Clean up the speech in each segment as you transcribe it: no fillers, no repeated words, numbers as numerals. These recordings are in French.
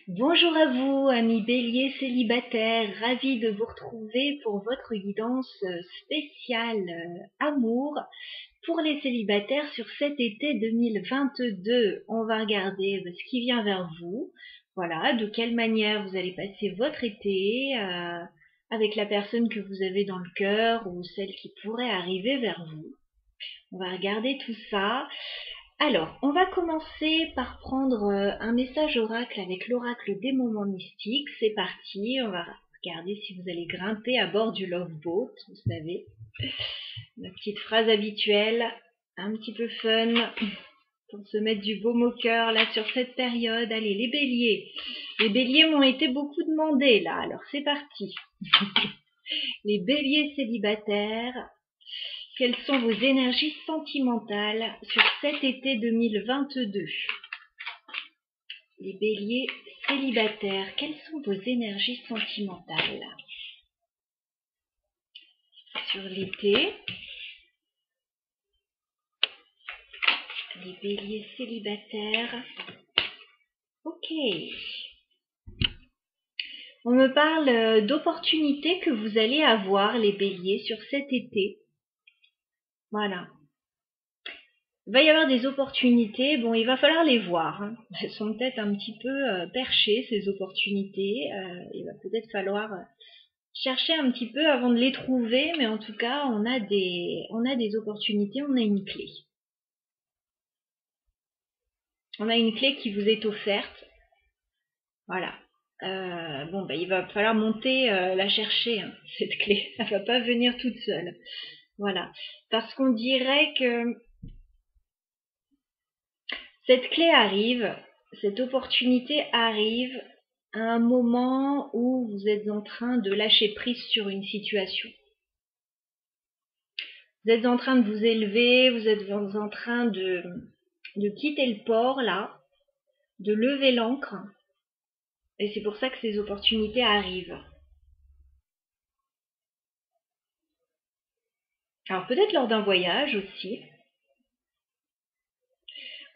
Bonjour à vous, amis béliers célibataires, ravis de vous retrouver pour votre guidance spéciale amour pour les célibataires sur cet été 2022. On va regarder ce qui vient vers vous, voilà, de quelle manière vous allez passer votre été avec la personne que vous avez dans le cœur ou celle qui pourrait arriver vers vous. On va regarder tout ça. Alors, on va commencer par prendre un message oracle avec l'oracle des moments mystiques. C'est parti, on va regarder si vous allez grimper à bord du Love Boat, vous savez. La petite phrase habituelle, un petit peu fun, pour se mettre du baume au cœur, là, sur cette période. Allez, les béliers. Les béliers m'ont été beaucoup demandés, là, alors c'est parti. Les béliers célibataires. Quelles sont vos énergies sentimentales sur cet été 2022? Les béliers célibataires, quelles sont vos énergies sentimentales sur l'été? Les béliers célibataires. Ok. On me parle d'opportunités que vous allez avoir, les béliers, sur cet été. Voilà. Il va y avoir des opportunités, bon, il va falloir les voir. Hein. Elles sont peut-être un petit peu perchées, ces opportunités. Il va peut-être falloir chercher un petit peu avant de les trouver, mais en tout cas, on a des opportunités, on a une clé. On a une clé qui vous est offerte. Voilà. Bon, il va falloir monter la chercher, hein, cette clé. Elle va pas venir toute seule. Voilà. Parce qu'on dirait que cette clé arrive, cette opportunité arrive à un moment où vous êtes en train de lâcher prise sur une situation. Vous êtes en train de vous élever, vous êtes en train de quitter le port, là, de lever l'ancre. Et c'est pour ça que ces opportunités arrivent. Alors peut-être lors d'un voyage aussi.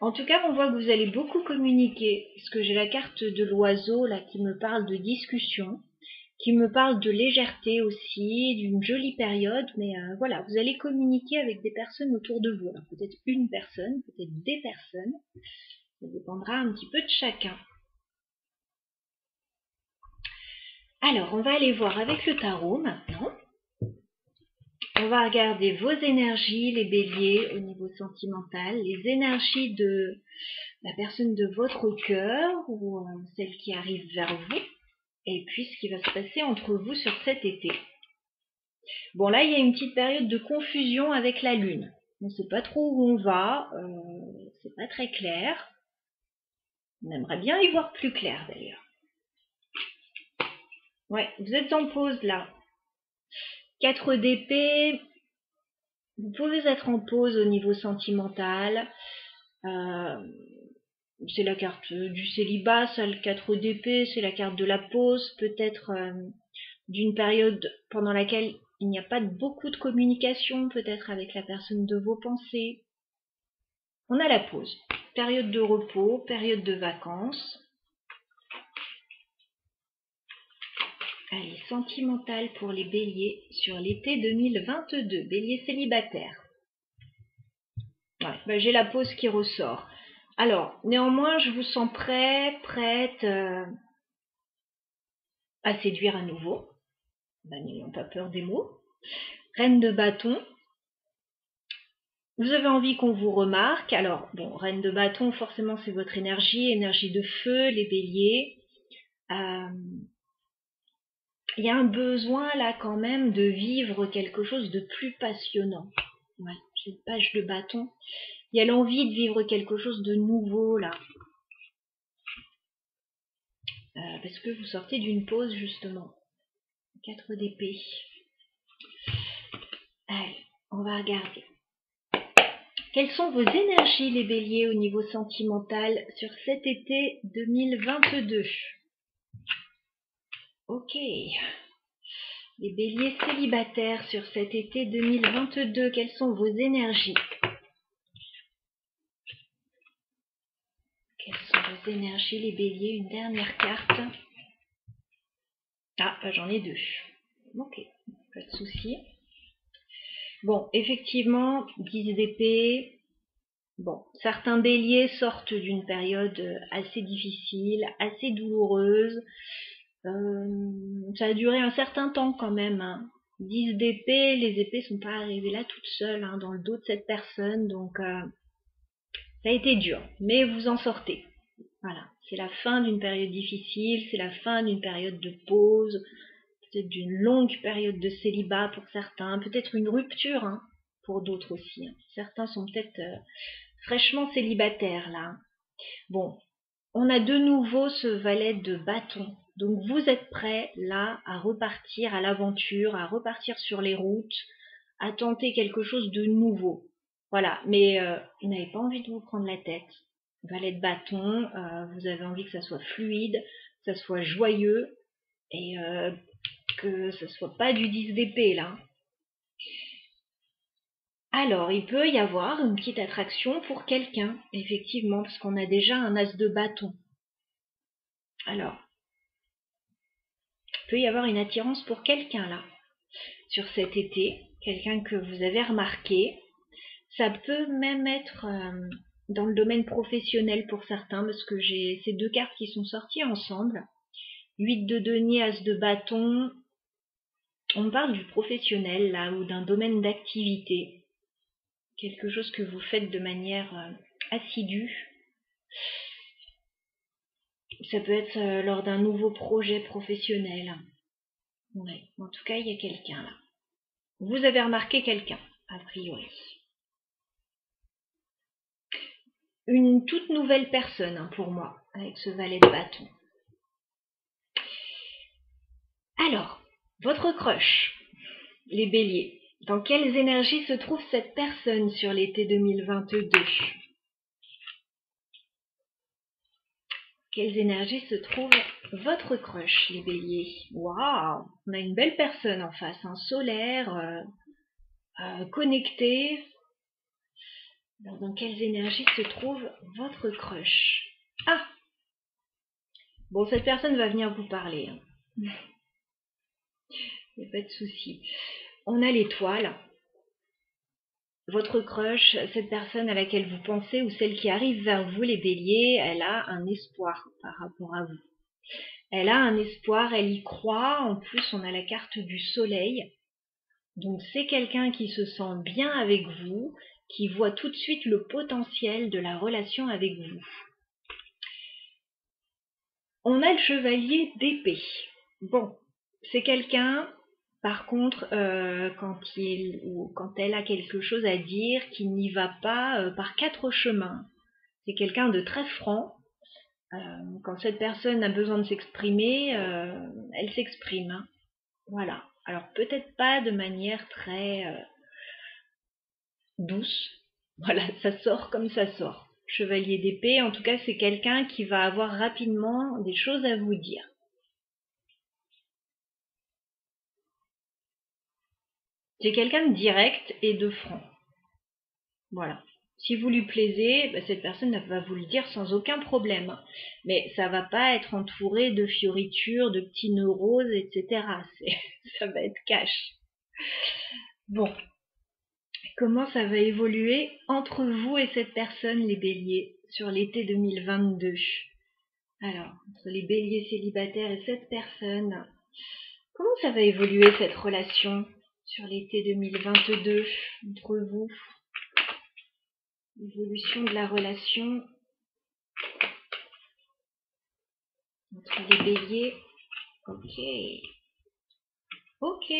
En tout cas, on voit que vous allez beaucoup communiquer, parce que j'ai la carte de l'oiseau là qui me parle de discussion, qui me parle de légèreté aussi, d'une jolie période, mais voilà, vous allez communiquer avec des personnes autour de vous. Alors peut-être une personne, peut-être des personnes, ça dépendra un petit peu de chacun. Alors, on va aller voir avec le tarot maintenant. On va regarder vos énergies, les béliers, au niveau sentimental, les énergies de la personne de votre cœur ou celle qui arrive vers vous, et puis ce qui va se passer entre vous sur cet été. Bon, là, il y a une petite période de confusion avec la lune. On ne sait pas trop où on va, c'est pas très clair. On aimerait bien y voir plus clair d'ailleurs. Ouais, vous êtes en pause là. 4 d'épée, vous pouvez être en pause au niveau sentimental. C'est la carte du célibat, ça, le 4 d'épée, c'est la carte de la pause, peut-être d'une période pendant laquelle il n'y a pas beaucoup de communication, peut-être avec la personne de vos pensées. On a la pause, période de repos, période de vacances. Allez, sentimental pour les béliers sur l'été 2022, bélier célibataire. Ouais, j'ai la pause qui ressort. Alors, néanmoins, je vous sens prête à séduire à nouveau. N'ayons pas peur des mots. Reine de bâton. Vous avez envie qu'on vous remarque. Alors, bon, reine de bâton, forcément, c'est votre énergie de feu, les béliers. Il y a un besoin là quand même de vivre quelque chose de plus passionnant. Ouais, j'ai une page de bâton. Il y a l'envie de vivre quelque chose de nouveau là. Parce que vous sortez d'une pause justement. 4 d'épée. Allez, on va regarder. Quelles sont vos énergies les béliers au niveau sentimental sur cet été 2022? Ok. Les béliers célibataires sur cet été 2022, quelles sont vos énergies? Quelles sont vos énergies, les béliers, une dernière carte. Ah, j'en ai 2. Ok, pas de souci. Bon, effectivement, 10 d'épée. Bon, certains béliers sortent d'une période assez difficile, assez douloureuse. Ça a duré un certain temps quand même. 10 d'épée, les épées sont pas arrivées là toutes seules dans le dos de cette personne, donc ça a été dur, mais vous en sortez. Voilà, c'est la fin d'une période difficile, c'est la fin d'une période de pause, peut-être d'une longue période de célibat pour certains, peut-être une rupture pour d'autres aussi. Certains sont peut-être fraîchement célibataires là. Bon, on a de nouveau ce valet de bâton. Donc vous êtes prêts là à repartir à l'aventure, à repartir sur les routes, à tenter quelque chose de nouveau. Voilà, mais vous n'avez pas envie de vous prendre la tête. Valet de bâton, vous avez envie que ça soit fluide, que ça soit joyeux et que ce soit pas du 10 d'épée là. Alors, il peut y avoir une petite attraction pour quelqu'un, effectivement, parce qu'on a déjà un as de bâton. Alors, il peut y avoir une attirance pour quelqu'un là, sur cet été, quelqu'un que vous avez remarqué. Ça peut même être dans le domaine professionnel pour certains, parce que j'ai ces 2 cartes qui sont sorties ensemble. 8 de denier, as de bâton. On parle du professionnel là, ou d'un domaine d'activité. Quelque chose que vous faites de manière assidue. Ça peut être lors d'un nouveau projet professionnel. Ouais, en tout cas, il y a quelqu'un là. Vous avez remarqué quelqu'un, a priori. Une toute nouvelle personne pour moi, avec ce valet de bâton. Alors, votre crush, les béliers. Dans quelles énergies se trouve cette personne sur l'été 2022 ? Quelles énergies se trouve votre crush, les béliers ? Waouh, on a une belle personne en face, solaire, connecté. Alors, dans quelles énergies se trouve votre crush ? Ah, bon, cette personne va venir vous parler. Il n'y a pas de souci. On a l'étoile. Votre crush, cette personne à laquelle vous pensez ou celle qui arrive vers vous, les béliers, elle a un espoir par rapport à vous. Elle a un espoir, elle y croit. En plus, on a la carte du soleil. Donc, c'est quelqu'un qui se sent bien avec vous, qui voit tout de suite le potentiel de la relation avec vous. On a le chevalier d'épée. Bon, c'est quelqu'un, par contre, quand elle a quelque chose à dire, qui n'y va pas par 4 chemins. C'est quelqu'un de très franc. Quand cette personne a besoin de s'exprimer, elle s'exprime. Voilà. Alors peut-être pas de manière très douce. Voilà, ça sort comme ça sort. Chevalier d'épée, en tout cas, c'est quelqu'un qui va avoir rapidement des choses à vous dire. C'est quelqu'un de direct et de franc. Voilà. Si vous lui plaisez, cette personne va vous le dire sans aucun problème. Mais ça va pas être entouré de fioritures, de petits nœuds roses, etc. Ça va être cash. Bon. Comment ça va évoluer entre vous et cette personne, les béliers, sur l'été 2022 ? Alors, entre les béliers célibataires et cette personne, comment ça va évoluer cette relation sur l'été 2022 entre vous ? L'évolution de la relation entre les béliers. Ok. Ok.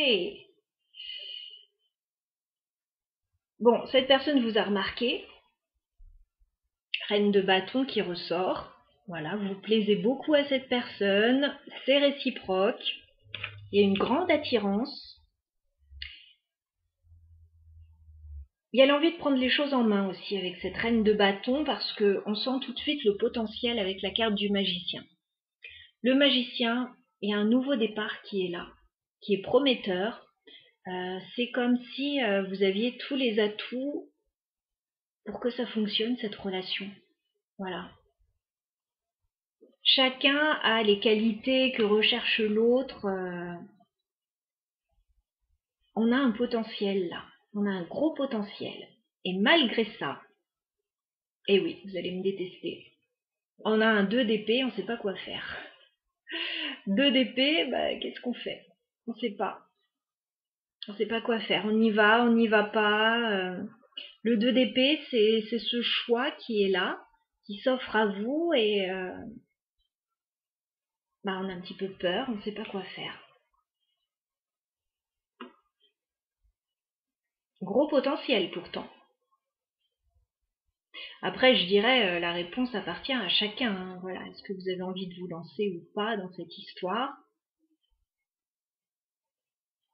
Bon, cette personne vous a remarqué. Reine de bâton qui ressort. Voilà, vous plaisez beaucoup à cette personne. C'est réciproque. Il y a une grande attirance. Il y a l'envie de prendre les choses en main aussi avec cette reine de bâton parce qu'on sent tout de suite le potentiel avec la carte du magicien. Le magicien, il y a un nouveau départ qui est là, qui est prometteur. C'est comme si vous aviez tous les atouts pour que ça fonctionne, cette relation. Voilà. Chacun a les qualités que recherche l'autre. On a un potentiel là. On a un gros potentiel. Et malgré ça, et oui, vous allez me détester, on a un 2 d'épée, on ne sait pas quoi faire. 2 d'épée, qu'est-ce qu'on fait? On ne sait pas. On ne sait pas quoi faire. On y va, on n'y va pas. Le 2 d'épée, c'est ce choix qui est là, qui s'offre à vous et on a un petit peu peur, on ne sait pas quoi faire. Gros potentiel pourtant. Après, je dirais, la réponse appartient à chacun. Hein. Voilà. Est-ce que vous avez envie de vous lancer ou pas dans cette histoire?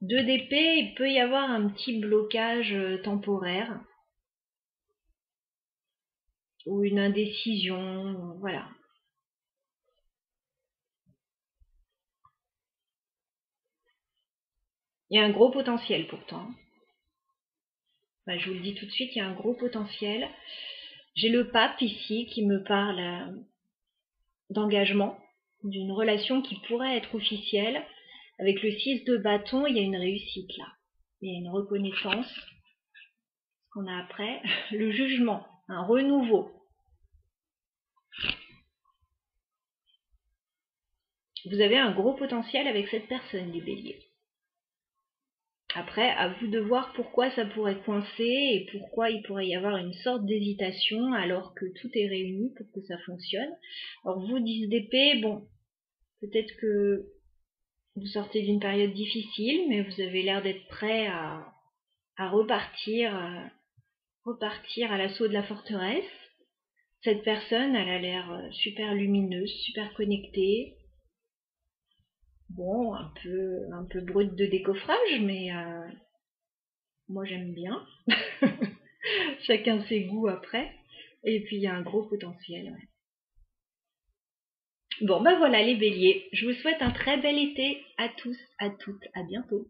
2 d'épée, il peut y avoir un petit blocage temporaire. Ou une indécision, voilà. Il y a un gros potentiel pourtant. Je vous le dis tout de suite, il y a un gros potentiel. J'ai le pape ici qui me parle d'engagement, d'une relation qui pourrait être officielle. Avec le 6 de bâton, il y a une réussite là. Il y a une reconnaissance. Ce qu'on a après, le jugement, un renouveau. Vous avez un gros potentiel avec cette personne, les béliers. Après, à vous de voir pourquoi ça pourrait coincer et pourquoi il pourrait y avoir une sorte d'hésitation alors que tout est réuni pour que ça fonctionne. Alors vous, 10 d'épée, bon, peut-être que vous sortez d'une période difficile, mais vous avez l'air d'être prêt à repartir à l'assaut de la forteresse. Cette personne, elle a l'air super lumineuse, super connectée. Bon, un peu brute de décoffrage, mais moi j'aime bien. Chacun ses goûts après. Et puis il y a un gros potentiel. Ouais. Bon, voilà les béliers. Je vous souhaite un très bel été à tous, à toutes. À bientôt.